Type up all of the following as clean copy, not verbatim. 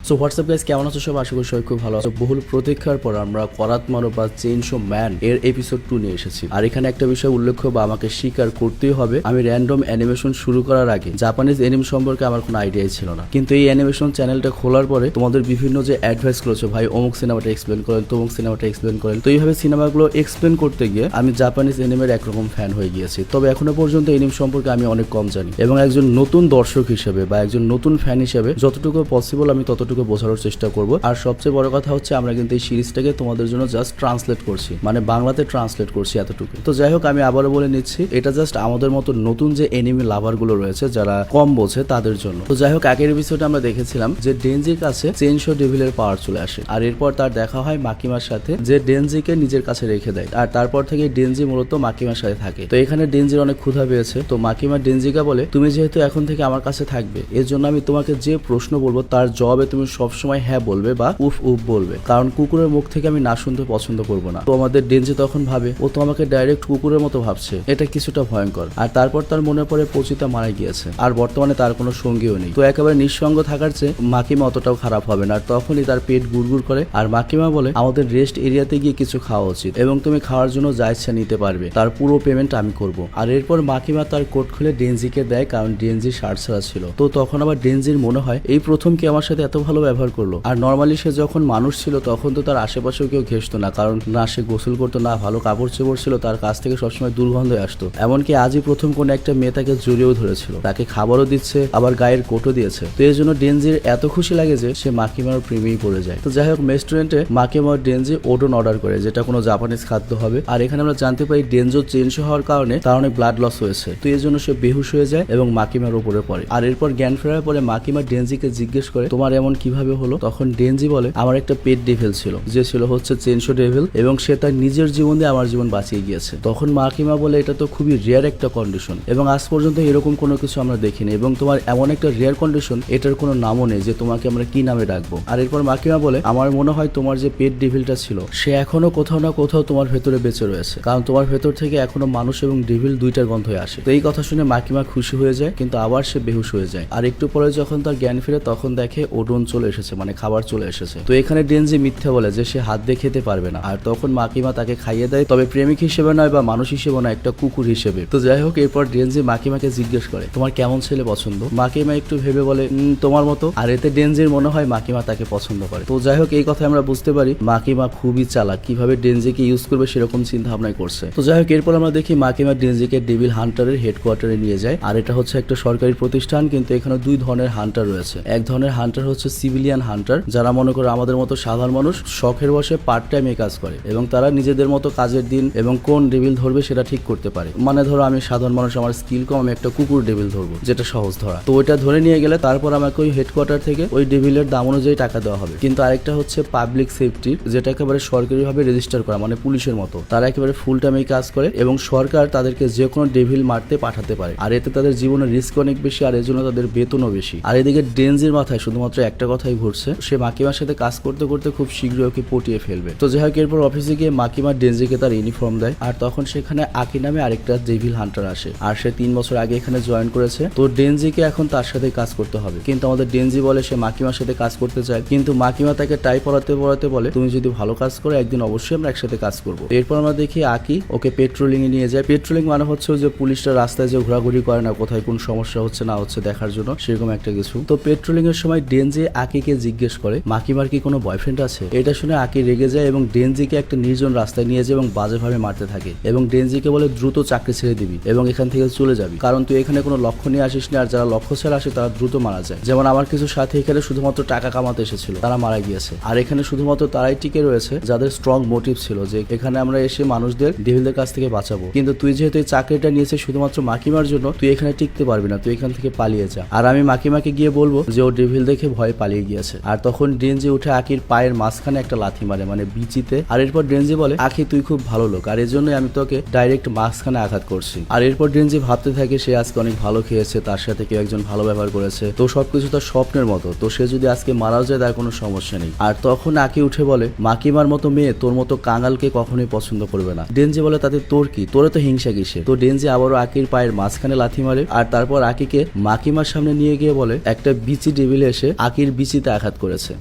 So WhatsApp guys, কেমন আছো সব? আশা করি সবাই খুব ভালো আছো। বহুল প্রতীক্ষার পর আমরা করাত মানো বা চেইনসো ম্যান এর এপিসোড 2 নিয়ে এসেছি। আর এখানে একটা বিষয় উল্লেখ্য বা আমাকে স্বীকার করতেই হবে, আমি র্যান্ডম অ্যানিমেশন শুরু করার আগে জাপানিজ অ্যানিমে সম্পর্কে আমার কোনো আইডিয়াই ছিল না। কিন্তু এই অ্যানিমেশন চ্যানেলটা খোলার পরে তোমাদের বিভিন্ন যে অ্যাডভাইস করেছো, ভাই অমুক সিনেমাটা এক্সপ্লেন করেন, তমুক সিনেমাটা এক্সপ্লেন করেন, তো এইভাবে সিনেমাগুলো এক্সপ্লেন করতে গিয়ে আমি জাপানিজ অ্যানিমের একরকম ফ্যান হয়ে গিয়েছি। তবে এখনো পর্যন্ত অ্যানিমে সম্পর্কে আমি অনেক কম জানি, এবং একজন নতুন দর্শক হিসেবে বা একজন নতুন ফ্যান হিসেবে যতটুকু পসিবল আমি ততটুকু বোঝানোর চেষ্টা করব। আর সবচেয়ে বড় কথা হচ্ছে, আমরা কিন্তু এই সিরিজটাকে তোমাদের জন্য জাস্ট ট্রান্সলেট করছি, মানে বাংলাতে ট্রান্সলেট করছি, এতটুকু। তো যাই হোক, আমি আবারও বলে নিচ্ছি, এটা জাস্ট আমাদের মতো নতুন যে এনিমি লাভার গুলো রয়েছে যারা কম বোঝে তাদের জন্য। তো যাই হোক, আগের এপিসোডে আমরা দেখেছিলাম যে ডেনজির কাছে চেইনসো ডেভিলের পাওয়ার চলে আসে, আর এরপর তার দেখা হয় মাকিমার সাথে, যে ডেনজিকে নিজের কাছে রেখে দেয়। আর তারপর থেকে ডেনজি মূলত মাকিমার সাথে থাকে। তো এখানে ডেনজির অনেক ক্ষুধা পেয়েছে। তো মাকিমা ডেনজিকে বলে, তুমি যেহেতু এখন থেকে আমার কাছে থাকবে, এর জন্য আমি তোমাকে যে প্রশ্ন বলবো তার জবাবে তুমি সবসময় হ্যাঁ বলবে বা উফ উফ বলবে, কারণ কুকুরের মুখ থেকে আমি না শুনতে পছন্দ করবো না। তো আমাদের ডেনজি তখন ভাবে, ও তো আমাকে ডাইরেক্ট কুকুরের মতো ভাবছে, এটা কিছুটা ভয়ঙ্কর। আর তারপর তার মনে পড়ে পচিতা মারা গিয়েছে, আর বর্তমানে তার কোনো সঙ্গীও নেই। তো একেবারে নিঃসঙ্গ থাকার চেয়ে মাকিমা অতটাও খারাপ হবে না। আর তখনই তার পেট গুড়গুড় করে, আর মাকিমা বলে, আমাদের রেস্ট এরিয়াতে গিয়ে কিছু খাওয়া উচিত, এবং তুমি খাওয়ার জন্য যা ইচ্ছা নিতে পারবে, তার পুরো পেমেন্ট আমি করব। আর এরপর মাকিমা তার কোট খুলে ডেনজিকে দেয়, কারণ ডেনজি শার্ট ছাড়া ছিল। তো তখন আবার ডেনজির মনে হয়, এই প্রথম কি আমার সাথে এত ভালো ব্যবহার করলো। আর নর্মালি সে যখন মানুষ ছিল তখন তো তার আশেপাশেও কেউ ঘেসতো না, কারণ না সে গোসল করতো, না ভালো কাপড় চোপড় ছিল, তার কাছ থেকে সবসময় দুর্গন্ধ আসতো। এমনকি আজই প্রথম কোন একটা মেয়ে তাকে জড়িয়েও ধরেছিল, তাকে খাবারও দিচ্ছে, আবার গায়ের কোটও দিয়েছে। তো এই জন্য ডেনজির এত খুশি লাগে যে সে মাকিমার প্রেমেই পড়ে যায়। তো যাই হোক, রেস্টুরেন্টে মাকিমা ও ডেনজি ওডন অর্ডার করে, যেটা কোনো জাপানিজ খাদ্য হবে। আর এখানে আমরা জানতে পারি ডেনজো চেঞ্জ হওয়ার কারণে তার অনেক ব্লাড লস হয়েছে। তো এই জন্য সে বেহুশ হয়ে যায় এবং মাকিমার উপরে পড়ে। আর এরপর জ্ঞান ফেরার পরে মাকিমা ডেনজিকে জিজ্ঞেস করে, তোমার এমন কিভাবে হলো? তখন ডেনজি বলে, আমার একটা পেট ডেভিল ছিল, যে ছিল হচ্ছে চেনশো ডেভিল, এবং সে তার নিজের জীবন দিয়ে আমার জীবন বাঁচিয়ে গিয়েছে। তখন মাকিমা বলে, এটা তো খুবই রেয়ার একটা কন্ডিশন, এবং আজ পর্যন্ত এরকম কোনো কিছু আমরা দেখিনি, এবং তোমার এমন একটা রেয়ার কন্ডিশন, এটার কোনো নামও নেই, যে তোমাকে আমরা কি নামে ডাকবো। আর এরপর মাকিমা বলে, আমার মনে হয় তোমার যে পেট ডেভিলটা ছিল, সে এখনো কোথাও না কোথাও তোমার ভেতরে বেঁচে রয়েছে, কারণ তোমার ভেতর থেকে এখনো মানুষ এবং ডেভিল দুইটার গন্ধ আসে। তো এই কথা শুনে মাকিমা খুশি হয়ে যায়, কিন্তু আবার সে বেহুশ হয়ে যায়। আর একটু পরে যখন তার জ্ঞান ফিরে, তখন দেখে ওডন চলে এসেছে, মানে খাবার চলে এসেছে। তো এখানে ডেনজি মিথ্যা বলে যে সে হাত দিয়ে খেতে পারবে না। আর তখন মাকিমা তাকে খাইয়ে দেয়, তবে প্রেমিক হিসেবে নয় বা মানুষ হিসেবে নয়, একটা কুকুর হিসেবে। তো যাই হোক, এরপর ডেনজি মাকিমাকে জিজ্ঞেস করে, তোমার কেমন ছেলে পছন্দ? মাকিমা একটু ভেবে বলে, তোমার মতো। আর এতে ডেনজির মনে হয় মাকিমা তাকে পছন্দ করে। তো যাই হোক, এই কথা আমরা বুঝতে পারি মাকিমা খুবই চালাক, কিভাবে ডেনজিকে ইউজ করবে সেরকম চিন্তা ভাবনাই করছে। তো যাই হোক, এরপর আমরা দেখি মাকিমা ডেনজিকে ডেভিল হান্টারের হেডকোয়ার্টারে নিয়ে যায়। আর এটা হচ্ছে একটা সরকারি প্রতিষ্ঠান, কিন্তু এখানে দুই ধরনের হান্টার রয়েছে। এক ধরনের হান্টার হচ্ছে সিভিলিয়ান হান্টার, যারা মনে করে আমাদের মতো সাধারণ মানুষ শখের বসে পার্ট টাইম এই কাজ করে, এবং তারা নিজেদের মতো কাজের দিন এবং কোন ডেভিল ধরবে সেটা ঠিক করতে পারে। মানে ধরো আমি সাধারণ মানুষ, আমার স্কিল কম, আমি একটা কুকুর ডেভিল ধরবো, যেটা সহজ ধরা। তো ওইটা ধরে নিয়ে গেলে তারপর আমাকে ওই হেডকোয়ার্টার থেকে ওই ডেভিলের দাম অনুযায়ী টাকা দেওয়া হবে। কিন্তু আরেকটা হচ্ছে পাবলিক সেফটির, যেটা একেবারে সরকারিভাবে রেজিস্টার করা, মানে পুলিশের মতো। তারা একেবারে ফুল টাইম এই কাজ করে, এবং সরকার তাদেরকে যে কোনো ডেভিল মারতে পাঠাতে পারে। আর এতে তাদের জীবনের রিস্ক অনেক বেশি, আর এর জন্য তাদের বেতনও বেশি। আর এদিকে ডেনজির মাথায় শুধুমাত্র একটা কথাই ঘুরছে, সে মাকিমার সাথে কাজ করতে করতে খুব শীঘ্রই ওকে পটিয়ে ফেলবে। তো যাই হোক, এরপর অফিসে গিয়ে মাকিমা ডেনজিকে তার ইউনিফর্ম দেয়। আর তখন সেখানে আকি নামে আরেকটা ডেভিল হান্টার আসে, আর সে 3 বছর আগে এখানে জয়েন করেছে। তো ডেনজিকে এখন তার সাথে কাজ করতে হবে, কিন্তু আমাদের ডেনজি বলে সে মাকিমার সাথে কাজ করতে চায়, কিন্তু মাকিমা তাকে টাই পড়াতে পড়াতে বলে, তুমি যদি ভালো কাজ করো একদিন অবশ্যই আমরা একসাথে কাজ করবো। এরপর আমরা দেখি আকি ওকে পেট্রোলিং এ নিয়ে যায়। পেট্রোলিং মানে হচ্ছে যে পুলিশরা রাস্তায় যে ঘোরাঘুরি করে না, কোথায় কোন সমস্যা হচ্ছে না হচ্ছে দেখার জন্য, সেরকম একটা কিছু। তো পেট্রোলিং এর সময় ডেনজি আকিকে জিজ্ঞেস করে, মাকিমার কি কোনো বয়ফ্রেন্ড আছে? এটা শুনে আকি রেগে যায় এবং ডেনজিকে একটা নির্জন রাস্তায় নিয়ে যায় এবং বাজেভাবে মারতে থাকে, এবং ডেনজিকে বলে, দ্রুত চাকরি ছেড়ে দিবি এবং এখান থেকে চলে যাবি, কারণ তুই এখানে কোনো লক্ষ্য নিয়ে আসিস না, আর যারা লক্ষ্য ছাড়া আসে তারা দ্রুত মারা যায়। যেমন আমার কিছু সাথী এখানে শুধুমাত্র টাকা কামাতে এসেছিল, তারা মারা গিয়েছে। আর এখানে শুধুমাত্র তারাই টিকে রয়েছে যাদের স্ট্রং মোটিভ ছিল, যে এখানে আমরা এসে মানুষদের ডেভিলদের কাছ থেকে বাঁচাবো। কিন্তু তুই যেহেতু এই চাকরিটা নিয়েছিস শুধুমাত্র মাকিমার জন্য, তুই এখানে টিকতে পারবি না, তুই এখান থেকে পালিয়ে যা। আর আমি মাকিমাকে গিয়ে বলবো যে ও ডেভিল দেখে ভয় পালিয়ে গিয়েছে। আর তখন ডেনজি উঠে আকির পায়ের মাঝখানে একটা লাথি মারে, মানে বিচিতে। আর এরপর ডেনজি বলে, আকি তুই খুব ভালো লোক, আর এর জন্যই আমি তোকে ডাইরেক্ট মাঝখানে আঘাত করছি। আর এরপর ডেনজি ভাবতে থাকে সে আজকে অনেক ভালো খেয়েছে, তার সাথে কেউ একজন ভালো ব্যবহার করেছে, তো সবকিছু তার স্বপ্নের মতো, তো সে যদি আজকে মারাও যায় তার কোনো সমস্যা নেই। আর তখন আকি উঠে বলে, মাকিমার মতো মেয়ে তোর মতো কাঙালকে কখনোই পছন্দ করবে না। ডেনজি বলে, তাতে তোর কি, তোরে তো হিংসা কিসে? তো ডেনজি আবারও আকির পায়ের মাঝখানে লাথি মারে। আর তারপর আকিকে মাকিমার সামনে নিয়ে গিয়ে বলে, একটা বিচি ডেভিল এসে আকির বিচিতে আঘাত করেছে।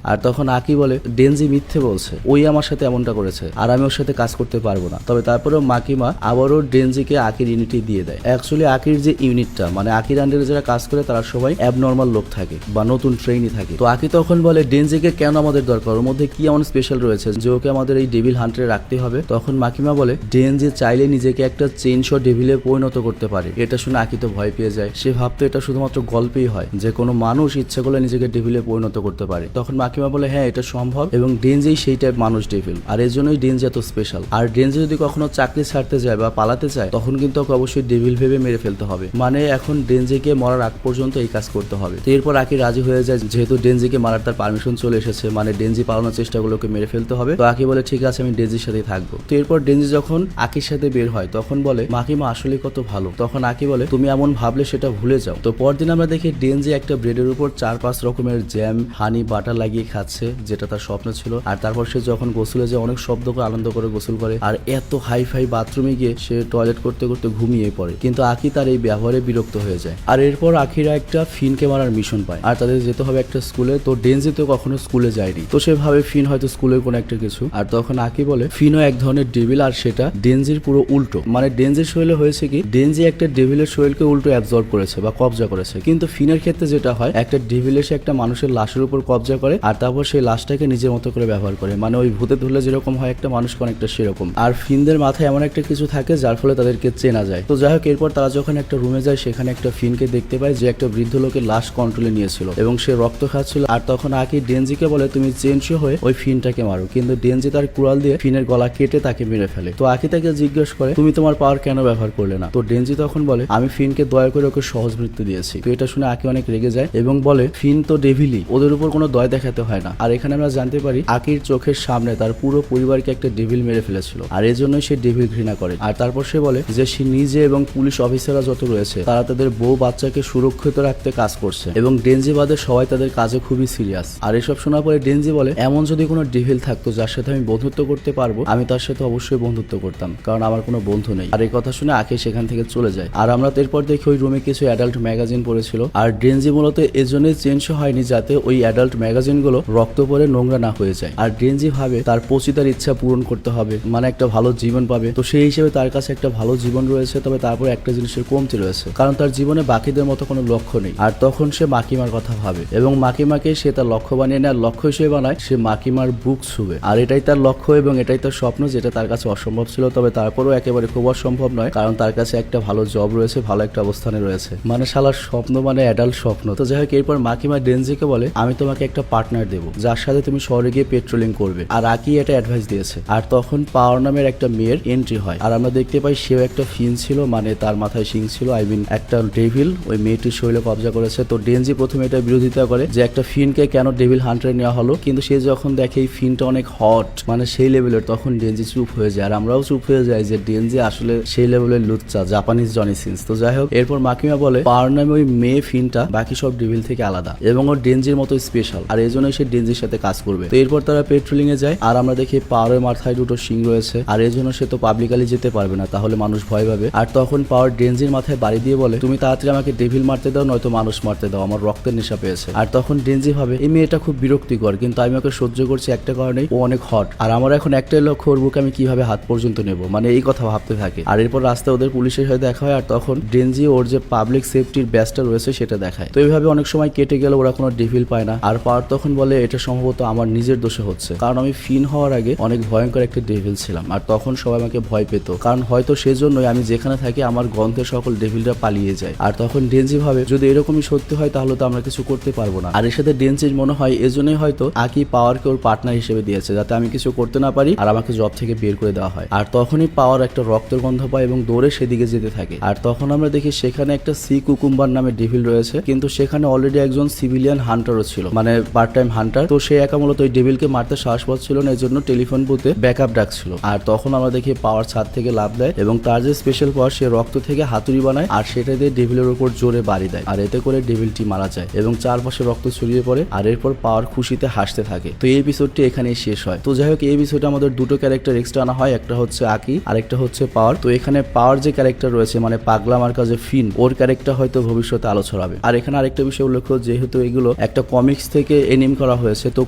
আর তখন আকি বলে ডেনজি মিথ্যে বলছে, ওই আমার সাথে এমনটা করেছে আর আমি ওর সাথে কাজ করতে পারবো না। তবে তারপরেও মাকিমা আবারও ডেনজিকে আকির ইউনিটি দিয়ে দেয়। অ্যাকচুয়ালি আকির যে ইউনিটটা মানে আকির আন্ডারে যারা কাজ করে তারা সবাই অ্যাবনর্মাল লোক থাকে বা নতুন ট্রেইনি থাকে। তো আকি তখন বলে ডেনজিকে কেন আমাদের দরকার, ওর মধ্যে কি এমন স্পেশাল রয়েছে যে ওকে আমাদের এই ডেভিল হান্টারে রাখতে হবে। তখন মাকিমা বলে ডেনজি চাইলে নিজেকে একটা চেইনশো ডেভিলে পরিণত করতে পারে। এটা শুনে আকি তো ভয় পেয়ে যায়, সে ভাবতো এটা শুধুমাত্র গল্পেই হয় যে কোনো মানুষ ইচ্ছা করলে নিজেকে ডেভিলে পরিণত করতে পারে। তখন মাকিমা বলে হ্যাঁ এটা সম্ভব এবং ডেনজি সেই টাইপ মানুষ ডেভিল, আর এর জন্যই ডেনজি এত স্পেশাল। আর ডেনজি যদি কখনো চাকরি ছাড়তে যায় বা পালাতে চায় তখন কিন্তু ওকে অবশ্যই ডেভিল ভেবে মেরে ফেলতে হবে, মানে এখন ডেনজিকে মরার আগ পর্যন্ত এই কাজ করতে হবে। তো এরপর আকি রাজি হয়ে যায়, যেহেতু ডেনজিকে মারার তার পারমিশন চলে এসেছে, মানে ডেনজি পালানোর চেষ্টাগুলোকে মেরে ফেলতে হবে। তো আকি বলে ঠিক আছে আমি ডেনজির সাথেই থাকবো। তো এরপর ডেনজি যখন আকির সাথে বের হয় তখন বলে মাকিমা আসলে কত ভালো। তখন আকি বলে তুমি এমন ভাবলে সেটা ভুলে যাও। তো পরদিন আমরা দেখি ডেনজি একটা ব্রেডের উপর 4-5 রকমের জ্যাম হানি বাটার লাগিয়ে খাচ্ছে, যেটা তার স্বপ্ন ছিল। আর তারপর সে যখন গোসলে যায় অনেক শব্দ করে আনন্দ করে গোসল করে, আর এত হাই ফাই বাথরুমে গিয়ে সে টয়লেট করতে করতে ঘুমিয়ে পড়ে। কিন্তু আকি তার এই ব্যবহারে বিরক্ত হয়ে যায়। আর এরপর আকিরা একটা ফিনকে মারার মিশন পায় আর তাদের যেতে হবে একটা স্কুলে। তো ডেনজি তো কখনো স্কুলে যায়নি, তো সে ভাবে ফিন হয়তো স্কুলের কোনো একটা কিছু। আর তখন আকি বলে ফিনও এক ধরনের ডেভিল আর সেটা ডেনজির পুরো উল্টো, মানে ডেনজির শরীরে হয়েছে কি ডেনজি একটা ডেভিলের শরীরকে উল্টো অ্যাবজর্ব করেছে বা কবজা করেছে, কিন্তু ফিনের ক্ষেত্রে যেটা হয় একটা ডেভিল এসে একটা মানুষের লাশের উপর কবজা করে আর তারপর সেই লাশটাকে নিজের মতো করে ব্যবহার করে, মানে ওই ভূতে ধরলে যেরকম হয় একটা মানুষকে অনেকটা সেরকম। আর ফিনদের মাথায় এমন একটা কিছু থাকে যার ফলে তাদেরকে চেনা যায়। তো যাই হোক এরপর তারা যখন একটা রুমে যায় সেখানে একটা ফিনকে দেখতে পায় যে একটা বৃদ্ধ লোকের লাশ কন্ট্রোলে নিয়েছিল এবং সে রক্ত খাচ্ছিল। আর তখন আকি ডেনজিকে বলে তুমি চেঞ্জও হয়ে ওই ফিনটাকে মারো, কিন্তু ডেনজি তার কুড়াল দিয়ে ফিনের গলা কেটে তাকে মেরে ফেলে। তো আকি তাকে জিজ্ঞেস করে তুমি তোমার পাওয়ার কেন ব্যবহার করলে না। তো ডেনজি তখন বলে আমি ফিনকে দয়া করে ওকে সহজ মৃত্যু দিয়েছি। তো এটা শুনে আকি অনেক রেগে যায় এবং বলে ফিন তো ডেভিলি, ওদের উপর কোনো দয়া দেখাতে হয় না। আর এখানে আমরা জানতে পারি আকির চোখের সামনে তার পুরো পরিবারকে একটা ডেভিল মেরে ফেলেছিল আর এর জন্যই সে ডেভিল ঘৃণা করে। আর তারপর সে বলে যে সে নিজে এবং পুলিশ অফিসাররা যত রয়েছে তারা তাদের বউ বাচ্চাকে সুরক্ষিত রাখতে কাজ করছে এবং ডেনজি বাদে সবাই তাদের কাজে খুবই সিরিয়াস। আর এসব শোনার পরে ডেনজি বলে এমন যদি কোনো ডেভিল থাকতো যার সাথে আমি বন্ধুত্ব করতে পারবো আমি তার সাথে অবশ্যই বন্ধুত্ব করতাম, কারণ আমার কোনো বন্ধু নেই। আর এই কথা শুনে আকি সেখান থেকে চলে যায়। আর আমরা এরপর দেখি ওই রুমে কিছু অ্যাডাল্ট ম্যাগাজিন পড়েছিল আর ডেনজি মূলত এজন্যই চেঞ্জ হয়নি যাতে ওই অ্যাডাল্ট ম্যাগাজিন গুলো রক্ত পরে নোংরা না হয়ে যায়। আর ডেনজি ভাবে তার পচিতার ইচ্ছা পূরণ করতে হবে, মানে একটা ভালো জীবন পাবে। তো সেই হিসেবে তার কাছে একটা ভালো জীবন রয়েছে, তবে তারপর একটা জিনিসের কমতি রয়েছে, কারণ তার জীবনে বাকিদের মতো কোনো লক্ষ্য নেই। আর তখন সে মাকিমার কথা ভাবে এবং মাকিমাকে সে তার লক্ষ্য বানিয়ে নেয়, লক্ষ্য হিসেবে বানায় সে মাকিমার বুক ছুবে। আর এটাই তার লক্ষ্য এবং এটাই তার স্বপ্ন, যেটা তার কাছে অসম্ভব ছিল, তবে তারপরও একেবারে খুব অসম্ভব নয়, কারণ তার কাছে একটা ভালো জব রয়েছে, ভালো একটা অবস্থানে রয়েছে। মানে শালার স্বপ্ন মানে অ্যাডাল্ট স্বপ্ন। তো যাই হোক এরপর মাকিমা ডেনজিকে বলে আমি তোমাকে একটা পার্টনার দেবো যার সাথে তুমি শহরে গিয়ে পেট্রোলিং করবে। আর আকি এটা অ্যাডভাইস দিয়েছে। আর তখন পাওয়ার নামের একটা মেয়ের এন্ট্রি হয় আর আমরা দেখতে পাই সেও একটা ফিন ছিল, মানে তার মাথায় শিং ছিল, আই মিন একটা ডেভিল ওই মেয়েটির শরীরে কবজা করেছে। তো ডেনজি প্রথমে এটা বিরোধিতা করে যে একটা ফিনকে কেন ডেভিল হান্টারে নেওয়া হলো, কিন্তু সে যখন দেখে এই ফিনটা অনেক হট মানে সেই লেভেলের, তখন ডেনজি চুপ হয়ে যায়। আর আমরাও চুপ হয়ে যাই যে ডেনজি আসলে সেই লেভেলের লুচ্চা, জাপানিজ জনি সিন্স। তো যাই হোক এরপর মাকিমা বলে পাওয়ার নামে ওই মেয়ে ফিনটা বাকি সব ডেভিল থেকে আলাদা এবং ওর ডেনজির মতো স্পেশাল, আর এই জন্যই সে ডেনজির সাথে কাজ করবে। তো এরপর তারা পেট্রোলিং এ যায় আর আমরা দেখি পাওয়ারের মাথায় দুটো শিং রয়েছে আর এর জন্য সে তো পাবলিকালি যেতে পারবে না, তাহলে মানুষ ভয় পাবে। আর তখন পাওয়ার ডেনজির মাথায় বাড়ি দিয়ে বলে তুমি তাড়াতাড়ি আমাকে ডেভিল মারতে দাও নয়তো মানুষ মারতে দাও, আমার রক্তের নেশা পেয়েছে। আর তখন ডেনজি ভাবে এই মেয়েটা খুব বিরক্তিকর, কিন্তু আমি ওকে সহ্য করছি একটা কারণেই, ও অনেক হট আর আমার এখন একটাই লক্ষ্য ওর বুকে আমি কিভাবে হাত পর্যন্ত নেব, মানে এই কথা ভাবতে থাকে। আর এরপর রাস্তায় ওদের পুলিশের সাথে দেখা হয় আর তখন ডেনজি ওর যে পাবলিক সেফটির ব্যাচটা রয়েছে সেটা দেখায়। তো এইভাবে অনেক সময় কেটে গেলে ওরা কোনো ডেভিল পায় না। আর পাওয়ার তখন বলে এটা সম্ভবত আমার নিজের দোষে হচ্ছে, কারণ আমি ফিন হওয়ার আগে অনেক ভয়ঙ্কর একটা ডেভিল ছিলাম আর তখন সবাই আমাকে ভয় পেত, কারণ হয়তো সেজন্যই আমি যেখানে থাকি আমার গন্ধে সকল ডেভিলরা পালিয়ে যায়। আর তখন ডেনজি ভাবে যদি এরকমই সত্যি হয় তাহলে তো আমরা কিছু করতে পারবো না। আর এর সাথে ডেনজির মনে হয় এজন্যই হয়তো আকি পাওয়ারকে ওর পার্টনার হিসেবে দিয়েছে যাতে আমি কিছু করতে না পারি আর আমাকে জব থেকে বের করে দেওয়া হয়। আর তখনই পাওয়ার একটা রক্তের গন্ধ পায় এবং দৌড়ে সেদিকে যেতে থাকে। আর তখন আমরা দেখি সেখানে একটা সি কুকুম্বার নামে ডেভিল রয়েছে, কিন্তু সেখানে অলরেডি একজন সিভিলিয়ান হান্টারও ছিল, মানে পার্ট টাইম হান্টার। তো সে একা মূলত ওই ডেভিলকে মারতে সাহস পাচ্ছিল না, এর জন্য টেলিফোন বুথে ব্যাকআপ ডাকছিল। আর তখন আমরা দেখি পাওয়ার ছাদ থেকে লাফ দেয় এবং তার যে স্পেশাল পাওয়ার সে রক্ত থেকে হাতুড়ি বানায় আর সেটা দিয়ে ডেভিলের উপর জোরে বাড়ি দেয় আর এতে করে ডেভিলটি মারা যায় এবং চারপাশে রক্ত ছড়িয়ে পড়ে। আর এরপর পাওয়ার খুশিতে হাসতে থাকে। তো এই এপিসোডটি এখানেই শেষ হয়। তো যাই হোক এই এপিসোডে আমাদের দুটো ক্যারেক্টার এক্সট্রা আনা হয়, একটা হচ্ছে আকি আর একটা হচ্ছে পাওয়ার। তো এখানে পাওয়ার যে ক্যারেক্টার রয়েছে মানে পাগলা মার্কা যে ফিন, ওর ক্যারেক্টার হয়তো ভবিষ্যতে আলো ছড়াবে। আর এখানে আরেকটা বিষয় উল্লেখ, যেহেতু এগুলো একটা কমিক্স থেকে এনিম করা হয়েছে। তো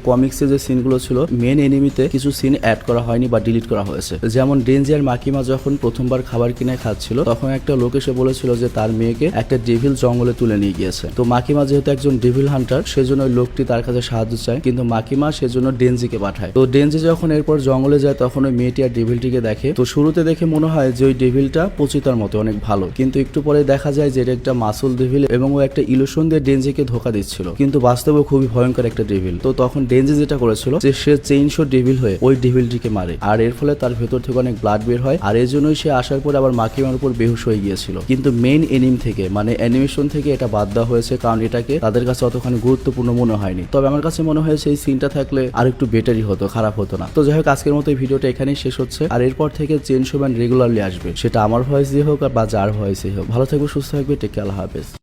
কমিক্সে যে সিনগুলো ছিল মেন এনিমিতে কিছু সিন অ্যাড করা হয়নি বা ডিলিট করা হয়েছে। যেমন ডেনজি আর মাকিমা যখন প্রথমবার খাবার কিনে খাচ্ছিল তখন একটা লোক এসে বলেছিল যে তার মেয়েকে একটা ডেভিল জঙ্গলে তুলে নিয়ে গিয়েছে। তো মাকিমা যেহেতু একজন ডেভিল হান্টার সেজন্য ওই লোকটি তার কাছে সাহায্য চায়, কিন্তু মাকিমা সেজন্য ডেনজিকে পাঠায়। তো ডেনজি যখন এরপর জঙ্গলে যায় তখন ওই মেয়েটি আর ডেভিলটিকে দেখে। তো শুরুতে দেখে মনে হয় যে ওই ডেভিলটা পচিতার মতো অনেক ভালো, কিন্তু একটু পরে দেখা যায় যে এটা একটা মাসুল ডেভিল এবং ও একটা ইলুশন দিয়ে ডেনজিকে ধোকা দিচ্ছিল, কিন্তু বাস্তবে খুবই ভয়ঙ্কর একটা ডেভিল। তো তখন ডেনজি যেটা করেছিল যে সে চেইনশো ডেভিল হয়ে ওই ডেভিলটিকে মারে, আর এর ফলে তার ভেতর থেকে অনেক ব্লাড বের হয়, আর এই জন্যই সে আসার পর আবার মাকিমার উপর বেহুশ হয়ে গিয়েছিল। কিন্তু মেইন এনিম থেকে মানে অ্যানিমেশন থেকে এটা বাদ দেওয়া হয়েছে, কারণ এটাকে তাদের কাছে অতখানি গুরুত্বপূর্ণ মনে হয়নি। তবে আমার কাছে মনে হয়েছে এই সিনটা থাকলে আর একটু বেটারই হতো, খারাপ হতো না। তো যাই হোক, আজকের মতো এই ভিডিওটা এখানেই শেষ হচ্ছে, আর এরপর থেকে চেইনশো ম্যান রেগুলারলি আসবে, সেটা আমার ভয়েস দিয়ে হোক আর বা যার ভয়েসই হোক। ভালো থাকবে, সুস্থ থাকবে, টেক কেয়ার, আল্লাহ হাফেজ।